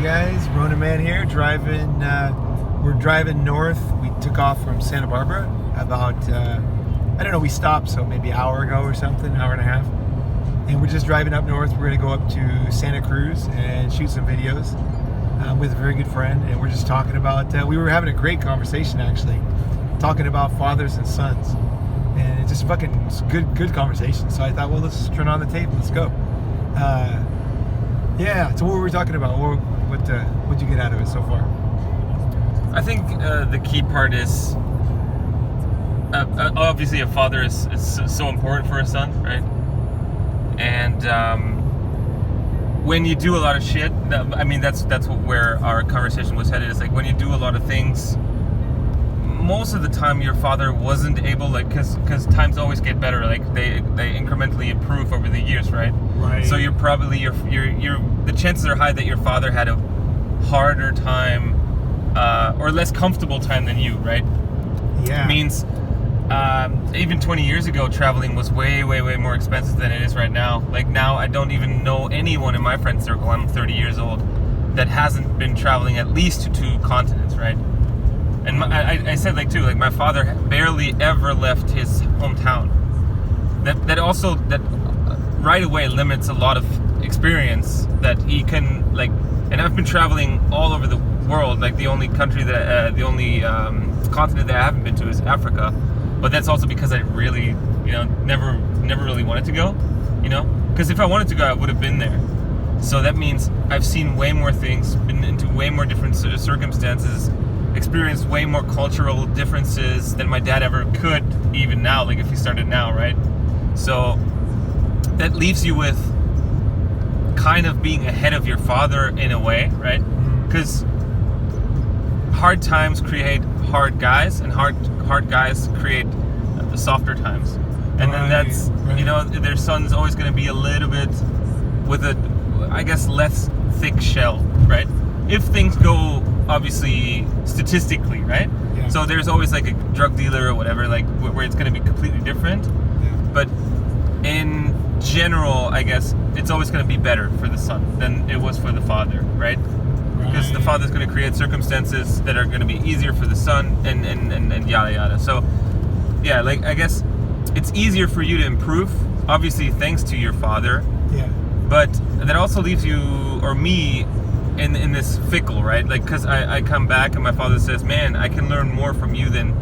guys, Ronin Man here, driving, we're driving north. We took off from Santa Barbara about, I don't know, we stopped, so maybe an hour ago or something, hour and a half. And we're just driving up north. We're gonna go up to Santa Cruz and shoot some videos with a very good friend. And we're just talking about, we were having a great conversation actually, talking about fathers and sons. And it's just fucking good conversation. So I thought, well, let's turn on the tape, let's go. Yeah, so what were we talking about? What'd you get out of it so far? I think the key part is obviously a father is so important for a son, right? And when you do a lot of shit, that's where our conversation was headed. It's like when you do a lot of things, most of the time your father wasn't able, like, because times always get better, like they incrementally improve over the years, right? Right. So you're probably you're the chances are high that your father had a harder time or less comfortable time than you, right? Yeah. It means even 20 years ago, traveling was way more expensive than it is right now. Like now, I don't even know anyone in my friend circle, I'm 30 years old, that hasn't been traveling at least to 2 continents, right? And I said, like, too, like, my father barely ever left his hometown. That also right away limits a lot of experience that he can, like, and I've been traveling all over the world. Like, the only country that, the only continent that I haven't been to is Africa. But that's also because I really, never really wanted to go, Because if I wanted to go, I would have been there. So that means I've seen way more things, been into way more different circumstances, experienced way more cultural differences than my dad ever could, even now, like if he started now, right? So that leaves you with kind of being ahead of your father in a way, right? Because hard times create hard guys, and hard guys create the softer times. And then that's, their son's always going to be a little bit with a, I guess, less thick shell, right? If things go, obviously, statistically, right? Yeah. So there's always like a drug dealer or whatever, like where it's going to be completely different. Yeah. But in general, I guess it's always going to be better for the son than it was for the father, right? Because the father's going to create circumstances that are going to be easier for the son, and yada yada. So yeah, like, I guess it's easier for you to improve, obviously, thanks to your father. Yeah. But that also leaves you, or me, in this fickle, right? Like, because I come back and my father says, man, I can learn more from you than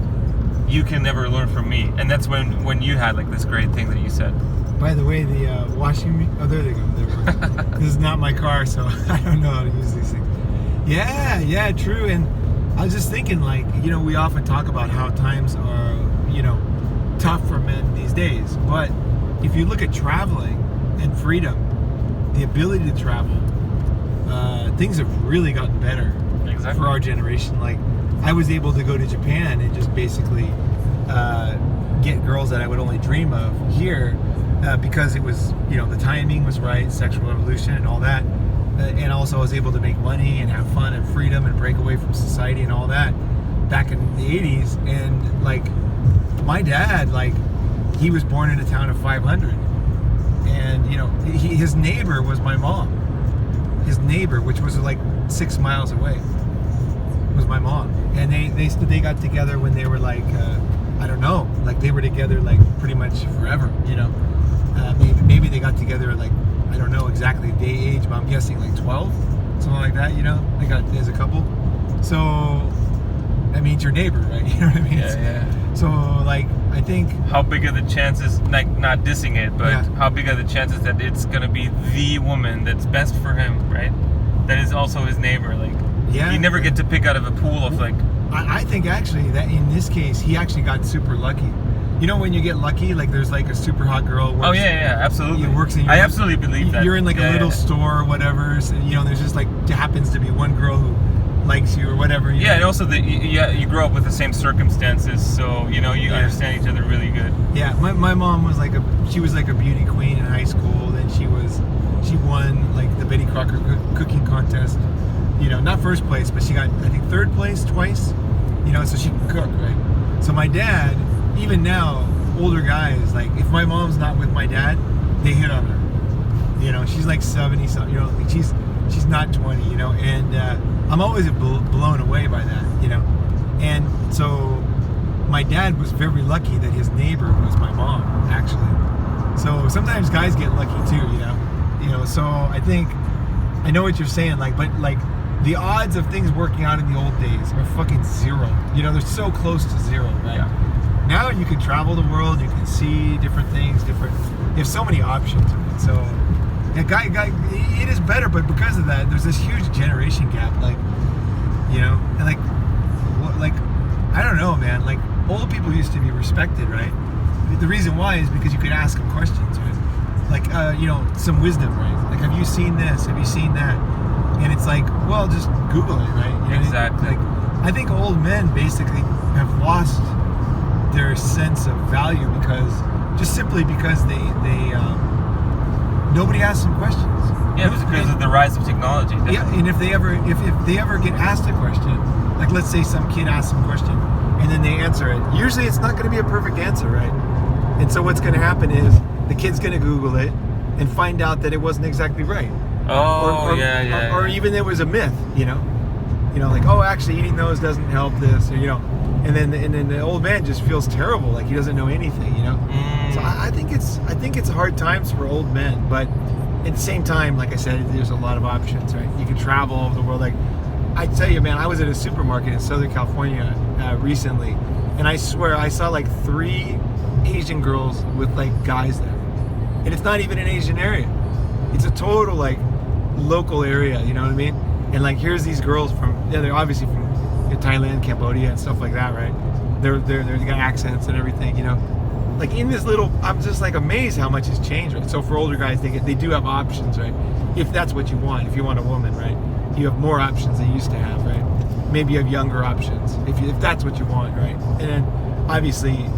you can never learn from me. And that's when you had, like, this great thing that you said. By the way, the washing, there they go. This is not my car, so I don't know how to use these things. Yeah, true. And I was just thinking, like, we often talk about how times are, tough for men these days. But if you look at traveling and freedom, the ability to travel, things have really gotten better. Exactly. For our generation. Like, I was able to go to Japan and just basically get girls that I would only dream of here because it was, the timing was right, sexual revolution and all that. And also I was able to make money and have fun and freedom and break away from society and all that back in the 80s. And, like, my dad, like, he was born in a town of 500. And, his neighbor was my mom. His neighbor, which was like 6 miles away, was my mom. And they got together when they were like, I don't know, like they were together like pretty much forever, maybe they got together like, I don't know exactly the age, but I'm guessing like 12, something like that, they got as a couple. So, I mean, it's your neighbor, right? You know what I mean? Yeah. So, like, I think... How big are the chances, like, not dissing it, but how big are the chances that it's going to be the woman that's best for him, right? That is also his neighbor, like... Yeah. You never get to pick out of a pool of, like... I think, actually, that in this case, he actually got super lucky. When you get lucky, like, there's, like, a super hot girl... Oh, yeah, absolutely. Works in I absolutely believe that. You're in, like, a little store or whatever, so, there's just, like, happens to be one girl who likes you or whatever. And also you grow up with the same circumstances, so you understand each other really good. Yeah, my mom was like a beauty queen in high school. Then she won like the Betty Crocker cooking contest. Not first place, but she got, I think, third place twice. So she can cook, right? So my dad, even now, older guys, like, if my mom's not with my dad, they hit on her. She's like 70 something. she's not 20, you know, and I'm always blown away by that, you know. And so my dad was very lucky that his neighbor was my mom, actually. So sometimes guys get lucky too, you know. So I think I know what you're saying, like, but like the odds of things working out in the old days are fucking zero. You know, they're so close to zero, right? Yeah. Now you can travel the world, you can see different things, you have so many options. So yeah, guy, it is better, but because of that, there's this huge generation gap, like, you know, and like I don't know, man, like old people used to be respected, right? The reason why is because you could ask them questions, right? Like, you know, some wisdom, right? Like, have you seen this? Have you seen that? And it's like, well, just Google it, right? You know, exactly. Like, I think old men basically have lost their sense of value simply because they nobody asks them questions. Yeah, it was because of the rise of technology. Definitely. Yeah, and if they ever get asked a question, like let's say some kid asks them a question and then they answer it, usually it's not going to be a perfect answer, right? And so what's going to happen is the kid's going to Google it and find out that it wasn't exactly right. Oh, or even it was a myth, you know, like, oh, actually eating those doesn't help this, or, you know, and then the old man just feels terrible, like he doesn't know anything, you know. So I think it's hard times for old men, but at the same time, like I said, there's a lot of options, right? You can travel all over the world. Like I tell you, man, I was at a supermarket in Southern California recently, and I swear I saw like 3 Asian girls with like guys there, and it's not even an Asian area. It's a total like local area, you know what I mean? And like here's these girls they're obviously from Thailand, Cambodia, and stuff like that, right? They got accents and everything, you know. Like in this little, I'm just like amazed how much has changed, right? So for older guys, they do have options, right? If that's what you want, if you want a woman, right? You have more options than you used to have, right? Maybe you have younger options if that's what you want, right? And then obviously,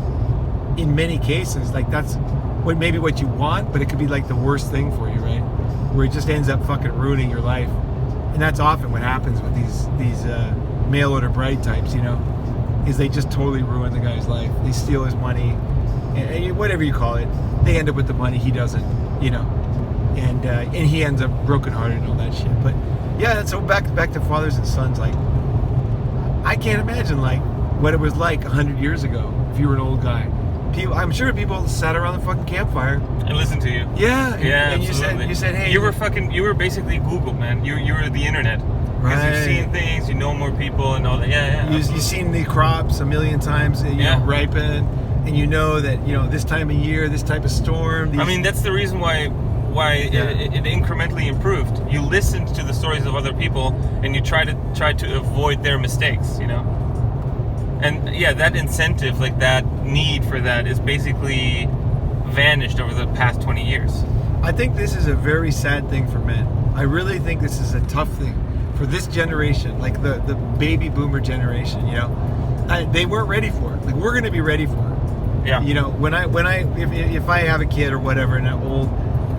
in many cases, like that's maybe what you want, but it could be like the worst thing for you, right? Where it just ends up fucking ruining your life. And that's often what happens with these mail order bride types, you know, is they just totally ruin the guy's life. They steal his money, and whatever you call it, they end up with the money, he doesn't, you know, and he ends up brokenhearted and all that shit. But yeah, so back to fathers and sons, like I can't imagine like what it was like 100 years ago if you were an old guy. I'm sure people sat around the fucking campfire and listened to you. Yeah, and absolutely. You said, hey, you were basically Google, man. You were the internet. Because right. You've seen things, you know more people and all that. Yeah. You've seen the crops a million times, you know, ripen, and you know that, you know, this time of year, this type of storm. I mean, that's the reason why it incrementally improved. You listened to the stories of other people, and you try to avoid their mistakes, you know. And yeah, that incentive, like that need for that, is basically vanished over the past 20 years. I think this is a very sad thing for men. I really think this is a tough thing for this generation, like the baby boomer generation. You know, they weren't ready for it. Like we're going to be ready for it. Yeah. You know, if I have a kid or whatever and I'm old,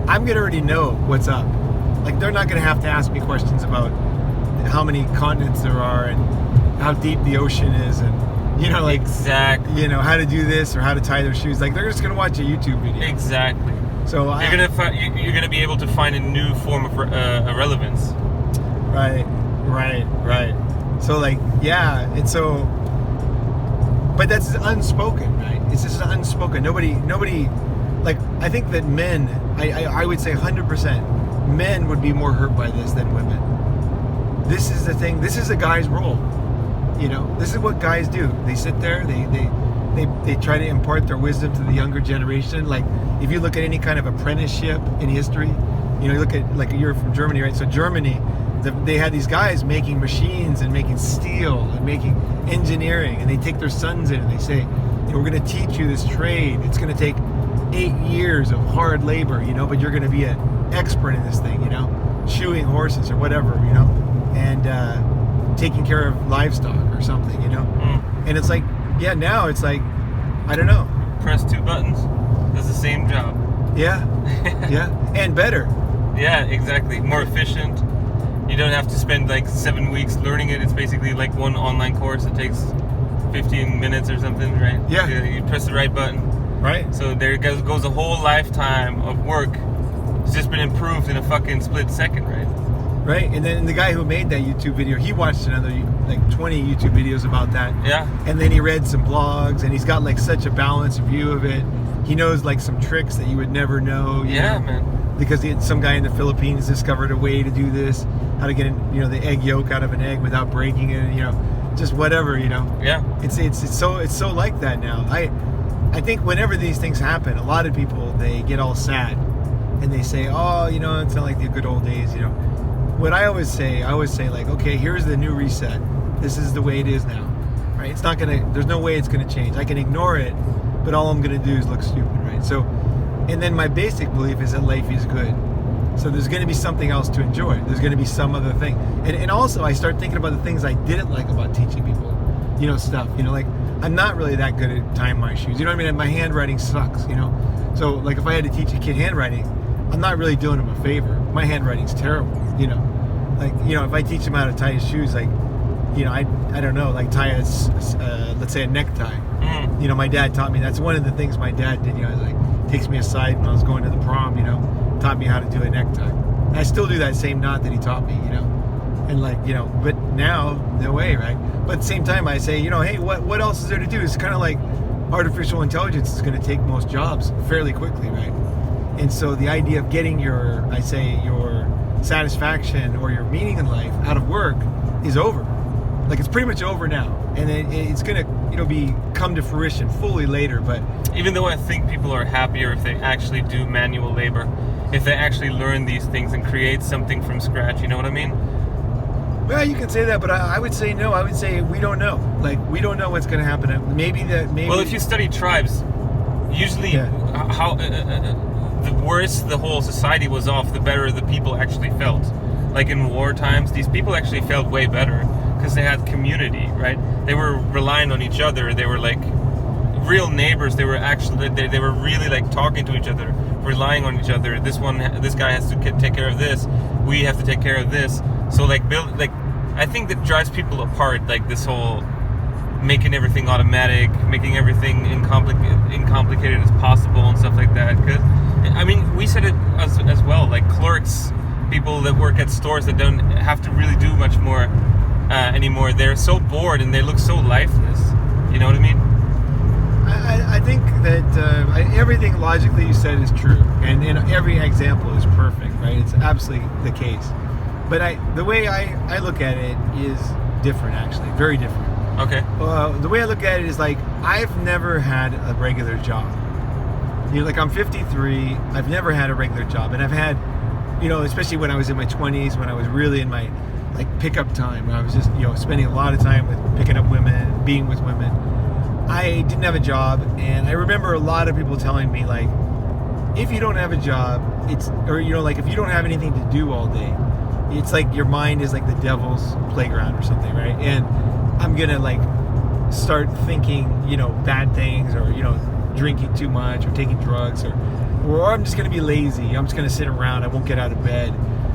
I'm going to already know what's up. Like they're not going to have to ask me questions about how many continents there are and how deep the ocean is and, you know, like, exactly, you know, how to do this or how to tie their shoes. Like they're just gonna watch a YouTube video. Exactly. So you're gonna be able to find a new form of relevance. Right. So like, yeah, and so, but that's unspoken, right? It's just unspoken. Nobody. Like I think that men, I would say 100%, men would be more hurt by this than women. This is the thing. This is a guy's role. You know, this is what guys do. They sit there, they try to impart their wisdom to the younger generation. Like, if you look at any kind of apprenticeship in history, you know, you look at, like, you're from Germany, right? So Germany, they had these guys making machines and making steel and making engineering, and they take their sons in and they say, you know, we're going to teach you this trade. It's going to take 8 years of hard labor, you know, but you're going to be an expert in this thing, you know, shoeing horses or whatever, you know, and taking care of livestock or something, you know. And it's like, yeah, now it's like, I don't know, press 2 buttons, does the same job. Yeah. And better. Yeah, exactly. More efficient. You don't have to spend like 7 weeks learning it. It's basically like one online course that takes 15 minutes or something, right? Yeah. You press the right button. Right. So there goes a whole lifetime of work. It's just been improved in a fucking split second, right? right? And then the guy who made that YouTube video, he watched another like 20 YouTube videos about that. Yeah. And then he read some blogs, and he's got like such a balanced view of it. He knows like some tricks that you would never know. Yeah, know? man. Because some guy in the Philippines discovered a way to do this, how to get the egg yolk out of an egg without breaking it. Just whatever. Yeah. It's so like that now. I think whenever these things happen, a lot of people, they get all sad and they say, oh, it's not like the good old days. What I always say like, okay, here's the new reset. This is the way it is now, right? It's not gonna. There's no way it's gonna change. I can ignore it, but all I'm gonna do is look stupid, right? So, and then my basic belief is that life is good. So there's gonna be something else to enjoy. There's gonna be some other thing, and also I start thinking about the things I didn't like about teaching people, stuff. Like I'm not really that good at tying my shoes. You know what I mean? My handwriting sucks. So like if I had to teach a kid handwriting, I'm not really doing him a favor. My handwriting's terrible. If I teach him how to tie his shoes, like, I don't know, like tie let's say a necktie. Mm. My dad taught me. That's one of the things my dad did. Like takes me aside when I was going to the prom. Taught me how to do a necktie. And I still do that same knot that he taught me. And like but now no way, right? But at the same time, I say, hey, what else is there to do? It's kind of like artificial intelligence is going to take most jobs fairly quickly, right? And so the idea of getting your satisfaction or your meaning in life out of work is over. Like it's pretty much over now, and it's gonna come to fruition fully later. But even though I think people are happier if they actually do manual labor, if they actually learn these things and create something from scratch, you know what I mean? Well, you can say that, but I would say no. I would say we don't know. Like we don't know what's gonna happen. Maybe. Well, if you study tribes, usually how the worse the whole society was off, the better the people actually felt. Like in war times, these people actually felt way better because they had community, right? They were relying on each other. They were like real neighbors. They were actually they were really like talking to each other, relying on each other. This guy has to take care of this. We have to take care of this. So like I think that drives people apart. Like this whole making everything automatic, making everything incomplicated as possible and stuff like that. Because we said it as well. Like clerks, people that work at stores that don't have to really do much more anymore. They're so bored and they look so lifeless. You know what I mean? I think that everything logically you said is true, and every example is perfect, right? It's absolutely the case. But the way I look at it is different, actually, very different. Okay. The way I look at it is like I've never had a regular job. Like I'm 53, I've never had a regular job, and I've had, especially when I was in my 20s, when I was really in my like pickup time, when I was just spending a lot of time with picking up women, being with women. I didn't have a job, and I remember a lot of people telling me like, if you don't have a job, like if you don't have anything to do all day, it's like your mind is like the devil's playground or something, right? And I'm gonna like start thinking, bad things, or drinking too much, or taking drugs, or I'm just gonna be lazy. I'm just gonna sit around. I won't get out of bed.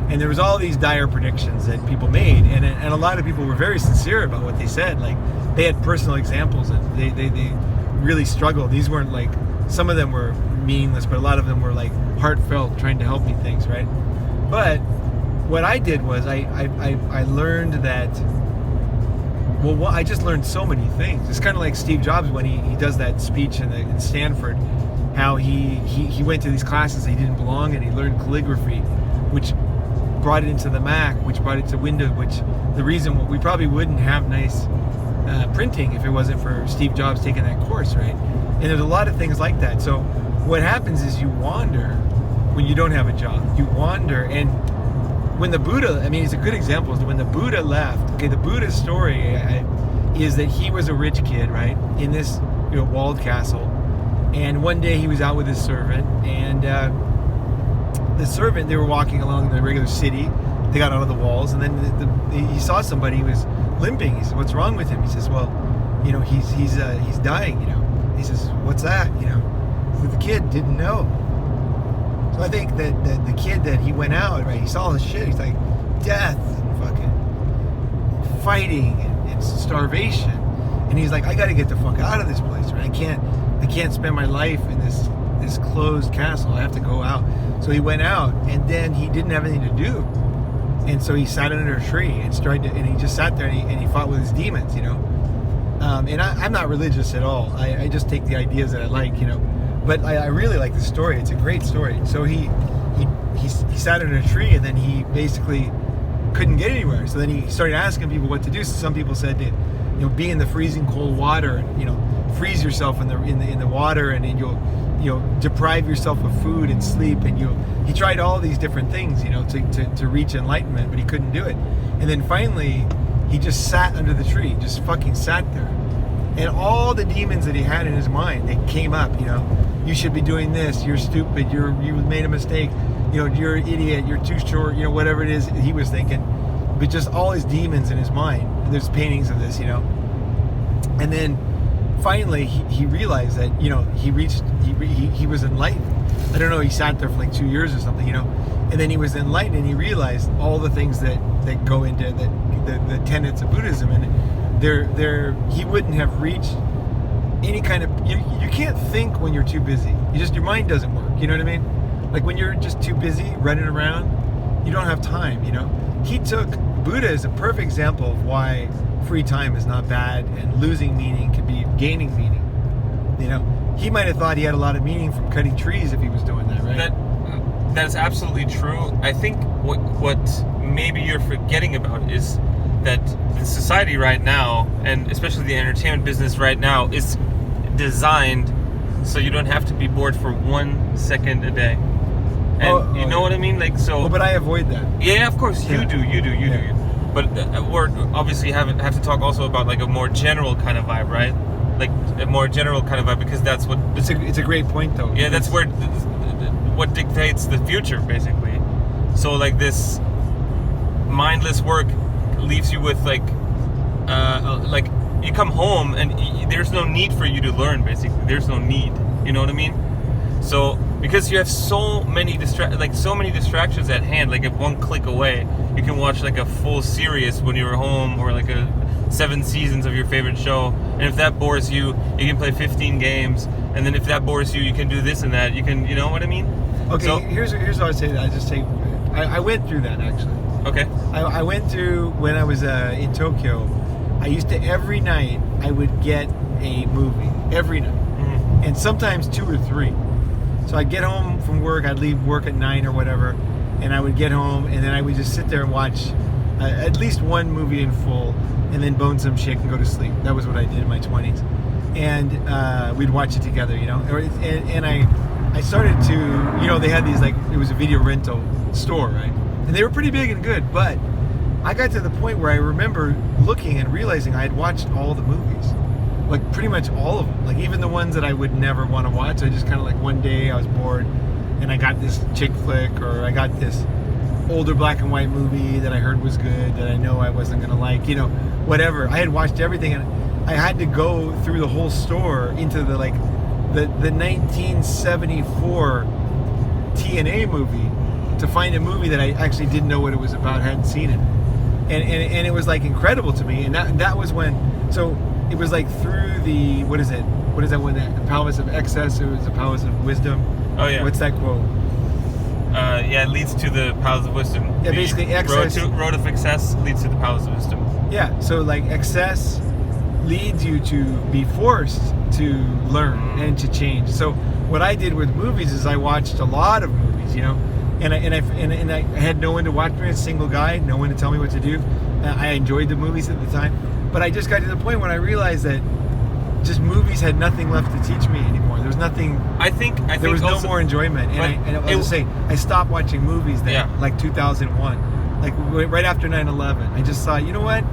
And there was all these dire predictions that people made, and a lot of people were very sincere about what they said. Like they had personal examples, and they really struggled. These weren't like, some of them were meaningless, but a lot of them were like heartfelt, trying to help me things, right? But what I did was I learned that. Well, I just learned so many things. It's kind of like Steve Jobs when he does that speech in Stanford, how he went to these classes he didn't belong in. He learned calligraphy, which brought it into the Mac, which brought it to Windows, which the reason we probably wouldn't have nice printing if it wasn't for Steve Jobs taking that course, right? And there's a lot of things like that. So what happens is you wander when you don't have a job. You wander, and when the Buddha, it's a good example, is when the Buddha left. Okay, the Buddha's story is that he was a rich kid, right, in this walled castle, and one day he was out with his servant, and the servant, they were walking along the regular city. They got out of the walls, and then he saw somebody who was limping. He said, "What's wrong with him?" He says, "Well, he's dying." He says, "What's that?" The kid didn't know. So I think that the kid that he went out, right, he saw his shit. He's like, death and fucking fighting and starvation, and he's like, I got to get the fuck out of this place, right? I can't spend my life in this closed castle. I have to go out. So he went out, and then he didn't have anything to do. And so he sat under a tree and he just sat there and he fought with his demons, you know. And I'm not religious at all. I just take the ideas that I like, you know. But I really like the story. It's a great story. So he sat under a tree, and then he basically couldn't get anywhere. So then he started asking people what to do. So some people said to, you know, be in the freezing cold water, and, you know, freeze yourself in the water, and then you'll deprive yourself of food and sleep, and he tried all these different things, you know, to reach enlightenment, but he couldn't do it. And then finally he just sat under the tree, just fucking sat there, and all the demons that he had in his mind, they came up, you know. You should be doing this, you're stupid, you made a mistake, you know, you're an idiot, you're too short, you know, whatever it is he was thinking. But just all his demons in his mind. There's paintings of this, you know. And then finally he realized that, you know, he was enlightened. I don't know, he sat there for like 2 years or something, you know. And then he was enlightened, and he realized all the things that go into the tenets of Buddhism, and he wouldn't have reached any kind of, you can't think when you're too busy. Your mind doesn't work, you know what I mean? Like when you're just too busy running around, you don't have time, you know. Buddha is a perfect example of why free time is not bad, and losing meaning can be gaining meaning. You know, he might have thought he had a lot of meaning from cutting trees if he was doing that, right? That is absolutely true. I think what maybe you're forgetting about is that the society right now, and especially the entertainment business right now, is designed so you don't have to be bored for 1 second a day. And you know what I mean? Like, so. Well, but I avoid that. Yeah, of course you do. You do. But we're obviously have to talk also about like a more general kind of vibe, right? Like a more general kind of vibe, because that's what. It's a great point, though. Yeah, that's where what dictates the future, basically. So like this mindless work leaves you with like you come home and there's no need for you to learn. Basically, there's no need. You know what I mean? So because you have so many distractions at hand, like at one click away, you can watch like a full series when you're home, or like 7 seasons of your favorite show. And if that bores you, you can play 15 games. And then if that bores you, you can do this and that. You can, you know what I mean? Okay. So, here's what I say. I went through that actually. Okay. I went through when I was in Tokyo. I used to every night I would get a movie every night, and sometimes 2 or 3. So I'd get home from work, I'd leave work at 9 or whatever, and I would get home, and then I would just sit there and watch at least one movie in full, and then bone some shit and go to sleep. That was what I did in my 20s. And we'd watch it together, you know. And I started to, you know, they had these, like, it was a video rental store, right? And they were pretty big and good, but I got to the point where I remember looking and realizing I had watched all the movies. Like pretty much all of them, like even the ones that I would never want to watch. I just kind of like one day I was bored and I got this chick flick, or I got this older black and white movie that I heard was good that I know I wasn't gonna like, you know, whatever. I had watched everything, and I had to go through the whole store into the 1974 TNA movie to find a movie that I actually didn't know what it was about, hadn't seen it, and it was like incredible to me. And that was when, so it was like through the, what is that one, the palace of excess, it was the palace of wisdom. Oh yeah. What's that quote? Yeah, it leads to the palace of wisdom. Yeah, basically excess. Road of excess leads to the palace of wisdom. Yeah, so like excess leads you to be forced to learn and to change. So what I did with movies is I watched a lot of movies, you know, and I had no one to watch me, a single guy, no one to tell me what to do. I enjoyed the movies at the time. But I just got to the point when I realized that just movies had nothing left to teach me anymore. There was nothing. I think there was no more enjoyment. And I was saying, I stopped watching movies then, like 2001, like right after 9/11. I just thought, you know what,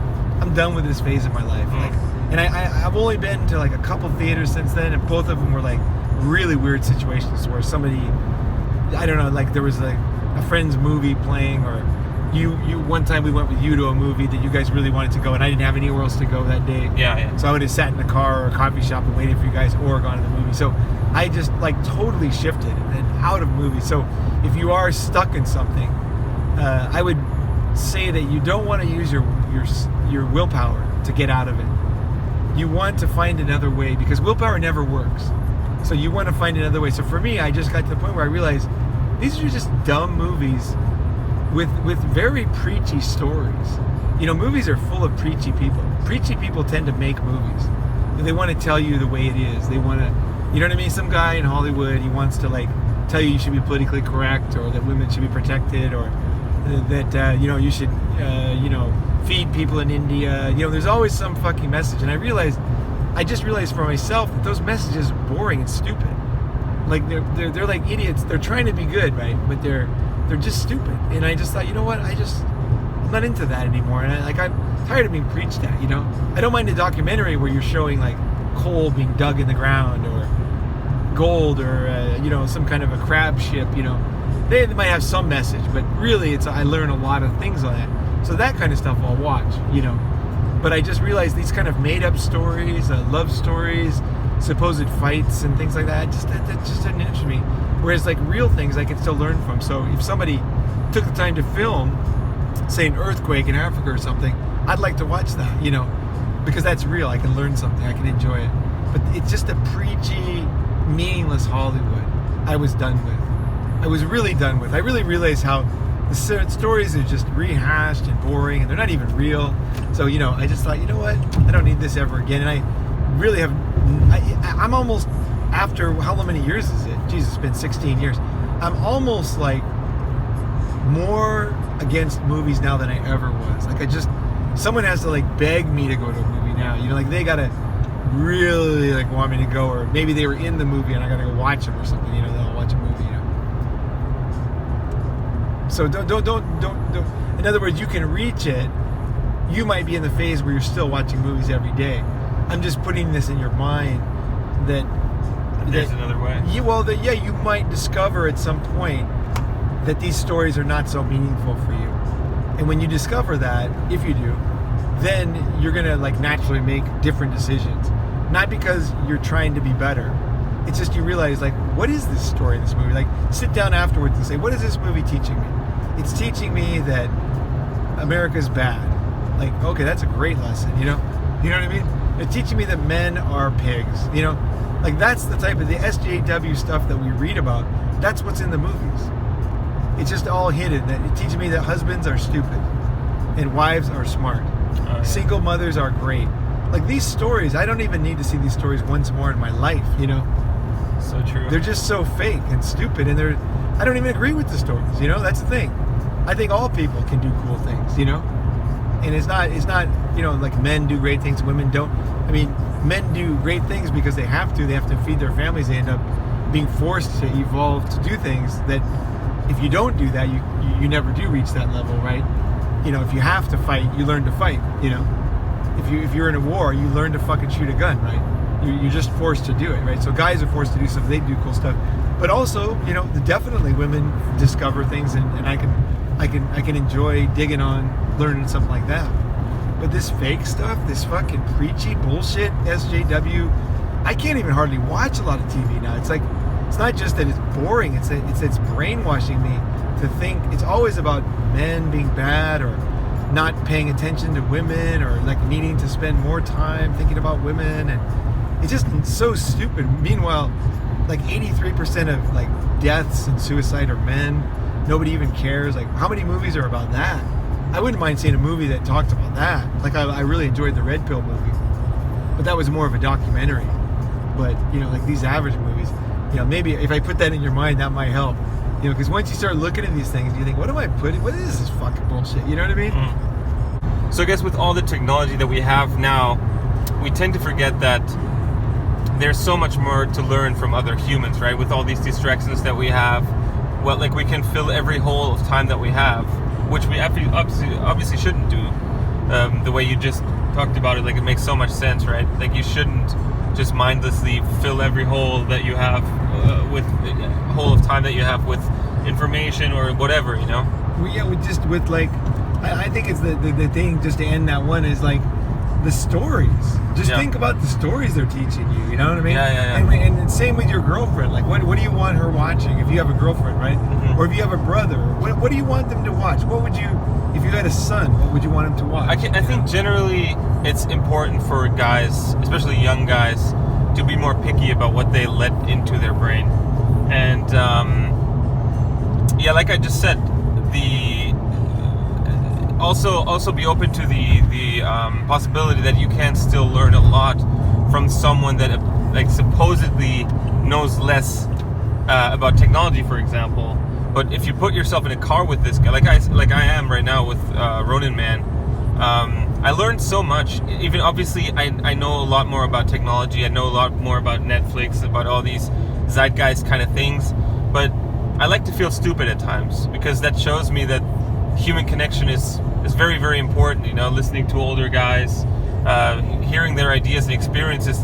I'm done with this phase of my life. Like, and I've only been to like a couple theaters since then, and both of them were like really weird situations where somebody, I don't know, like there was like a friend's movie playing, or you one time we went with you to a movie that you guys really wanted to go, and I didn't have anywhere else to go that day. Yeah. So I would have sat in a car or a coffee shop and waited for you guys, or gone to the movie. So I just like totally shifted and out of movies. So if you are stuck in something, I would say that you don't want to use your willpower to get out of it. You want to find another way, because willpower never works. So you want to find another way. So for me, I just got to the point where I realized these are just dumb movies with very preachy stories. Movies are full of preachy people. Preachy people tend to make movies. They want to tell you the way it is. They want to, you know what I mean? Some guy in Hollywood, he wants to like tell you should be politically correct, or that women should be protected, or that you should feed people in India. There's always some fucking message. And I just realized for myself that those messages are boring and stupid. Like they're like idiots. They're trying to be good, right? But they're just stupid. And I just thought, you know what? I'm not into that anymore. And I'm tired of being preached at. I don't mind a documentary where you're showing like coal being dug in the ground, or gold, or some kind of a crab ship. They might have some message, but really I learn a lot of things on it. So that kind of stuff I'll watch. But I just realized these kind of made up stories, love stories, supposed fights and things like that, that just didn't interest me. Whereas like real things I can still learn from. So if somebody took the time to film, say, an earthquake in Africa or something, I'd like to watch that, because that's real. I can learn something, I can enjoy it. But it's just a preachy, meaningless Hollywood I was done with. I was really done with. I really realized how the stories are just rehashed and boring, and they're not even real. So, I just thought, you know what? I don't need this ever again. And I really have, I'm almost, after, how many years is it? Jesus, it's been 16 years. I'm almost like more against movies now than I ever was. Like someone has to like beg me to go to a movie now. Like they gotta really like want me to go, or maybe they were in the movie and I gotta go watch them or something. They'll watch a movie. So don't. In other words, you can reach it. You might be in the phase where you're still watching movies every day. I'm just putting this in your mind that there's another way. You might discover at some point that these stories are not so meaningful for you. And when you discover that, if you do, then you're gonna like naturally make different decisions. Not because you're trying to be better. It's just you realize, like, what is this story in this movie? Like, sit down afterwards and say, what is this movie teaching me? It's teaching me that America's bad. Like, okay, that's a great lesson, You know what I mean? It's teaching me that men are pigs, Like, that's the type of the SJW stuff that we read about. That's what's in the movies. It's just all hidden. That it teaches me that husbands are stupid and wives are smart. Oh, yeah. Single mothers are great. Like, these stories, I don't even need to see these stories once more in my life, So true. They're just so fake and stupid, and I don't even agree with the stories, That's the thing. I think all people can do cool things, And it's not, like men do great things, women don't. I mean, men do great things because they have to feed their families. They end up being forced to evolve to do things that if you don't do that, you never do reach that level, right? If you have to fight, you learn to fight, If you're in a war, you learn to fucking shoot a gun, right? You're just forced to do it, right? So guys are forced to do stuff, they do cool stuff. But also, definitely women discover things, and I can enjoy digging on learning something like that. But this fake stuff, this fucking preachy bullshit, SJW, I can't even hardly watch a lot of TV now. It's like, it's not just that it's boring, it's brainwashing me to think it's always about men being bad, or not paying attention to women, or like needing to spend more time thinking about women, and it's just so stupid. Meanwhile, like 83% of like deaths and suicide are men. Nobody even cares. Like, how many movies are about that? I wouldn't mind seeing a movie that talked about that. Like, I really enjoyed the Red Pill movie, but that was more of a documentary. But like these average movies, maybe if I put that in your mind, that might help. Because once you start looking at these things, you think, what is this fucking bullshit? You know what I mean? Mm. So I guess with all the technology that we have now, we tend to forget that there's so much more to learn from other humans, right? With all these distractions that we have, well, like, we can fill every hole of time that we have, which we obviously shouldn't do. The way you just talked about it, like, it makes so much sense, right? Like, you shouldn't just mindlessly fill every hole that you have with hole of time that you have with information or whatever, I think it's the thing, just to end that one, is like the stories. Just think about the stories they're teaching you. You know what I mean? Yeah. And same with your girlfriend. Like, what do you want her watching? If you have a girlfriend, right? Mm-hmm. Or if you have a brother, what do you want them to watch? What would you, if you had a son, what would you want him to watch? I think generally it's important for guys, especially young guys, to be more picky about what they let into their brain. And like I just said, also be open to the possibility that you can still learn a lot from someone that like supposedly knows less about technology, for example. But if you put yourself in a car with this guy, like I am right now with Ronin Man, I learned so much. Even obviously, I know a lot more about technology. I know a lot more about Netflix, about all these zeitgeist kind of things. But I like to feel stupid at times, because that shows me that human connection is very, very important. You know, listening to older guys, hearing their ideas and experiences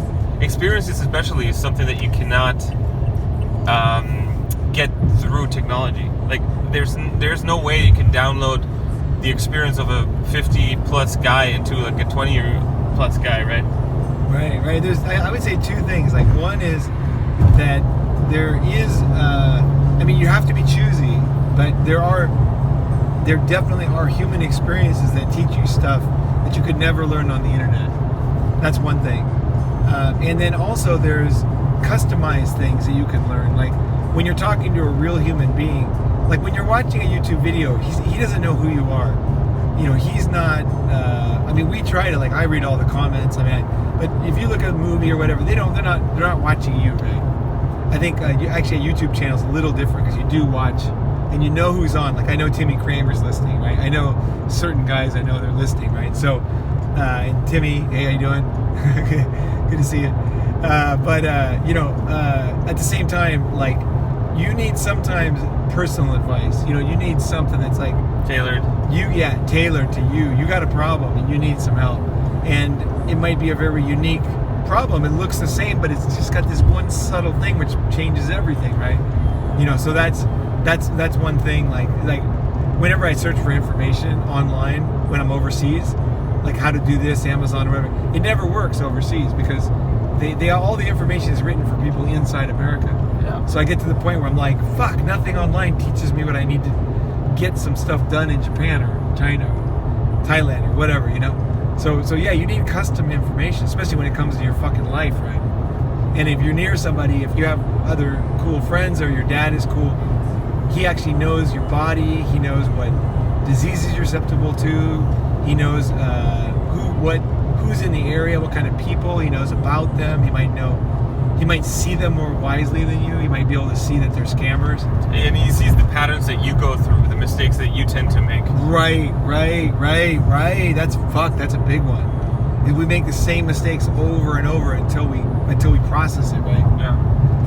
especially, is something that you cannot get through technology. Like there's no way you can download the experience of a 50 plus guy into like a 20 plus guy, right? Right. There's, I would say two things. Like, one is that there is, I mean, you have to be choosy, but there definitely are human experiences that teach you stuff that you could never learn on the internet. That's one thing. And then also there's customized things that you can learn. Like when you're talking to a real human being, like when you're watching a YouTube video, he doesn't know who you are. You know, he's not, I mean, we try to, like, I read all the comments, I mean, but if you look at a movie or whatever, they're not watching you, right? I think actually a YouTube channel is a little different, because you do watch and you know who's on. Like, I know Timmy Kramer's listening, right? I know certain guys, I know they're listening, right? So, and Timmy, hey, how you doing? Good to see you. You know, at the same time, like, you need sometimes personal advice. You know, you need something that's like Tailored to you. You got a problem and you need some help, and it might be a very unique problem. It looks the same, but it's just got this one subtle thing which changes everything, right? You know, so that's one thing. Like whenever I search for information online when I'm overseas, like how to do this, Amazon or whatever, it never works overseas, because they all the information is written for people inside America. Yeah. So I get to the point where I'm like, fuck, nothing online teaches me what I need to get some stuff done in Japan or China or Thailand or whatever, you know? So yeah, you need custom information, especially when it comes to your fucking life, right? And if you're near somebody, if you have other cool friends, or your dad is cool, he actually knows your body, he knows what diseases you're susceptible to, he knows who's in the area, what kind of people, he knows about them, he might see them more wisely than you, he might be able to see that they're scammers. And he sees the patterns that you go through, the mistakes that you tend to make. Right. That's a big one. We make the same mistakes over and over until we process it, right? Yeah.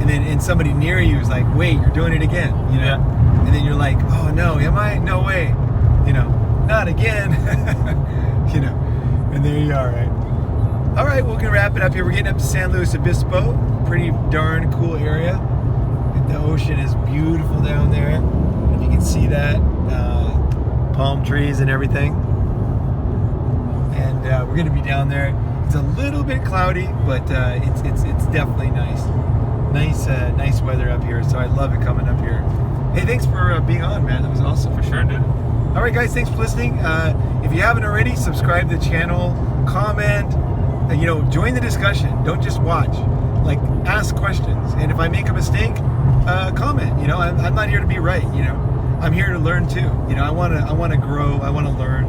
And somebody near you is like, wait, you're doing it again, you know? Yeah. And then you're like, oh no, am I? No way. You know, not again. You know, and there you are, right? All right, we're gonna wrap it up here. We're getting up to San Luis Obispo. Pretty darn cool area. The ocean is beautiful down there. If you can see that, palm trees and everything. And we're gonna be down there. It's a little bit cloudy, but it's definitely nice. Nice weather up here. So I love it coming up here. Hey, thanks for being on, man. That was awesome. For sure, dude. All right, guys, thanks for listening. If you haven't already, subscribe to the channel, comment, you know, join the discussion. Don't just watch. Like, ask questions. And if I make a mistake, comment. You know, I'm not here to be right. You know, I'm here to learn too. You know, I want to grow. I want to learn,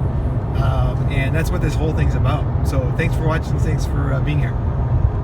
and that's what this whole thing's about. So thanks for watching. Thanks for being here.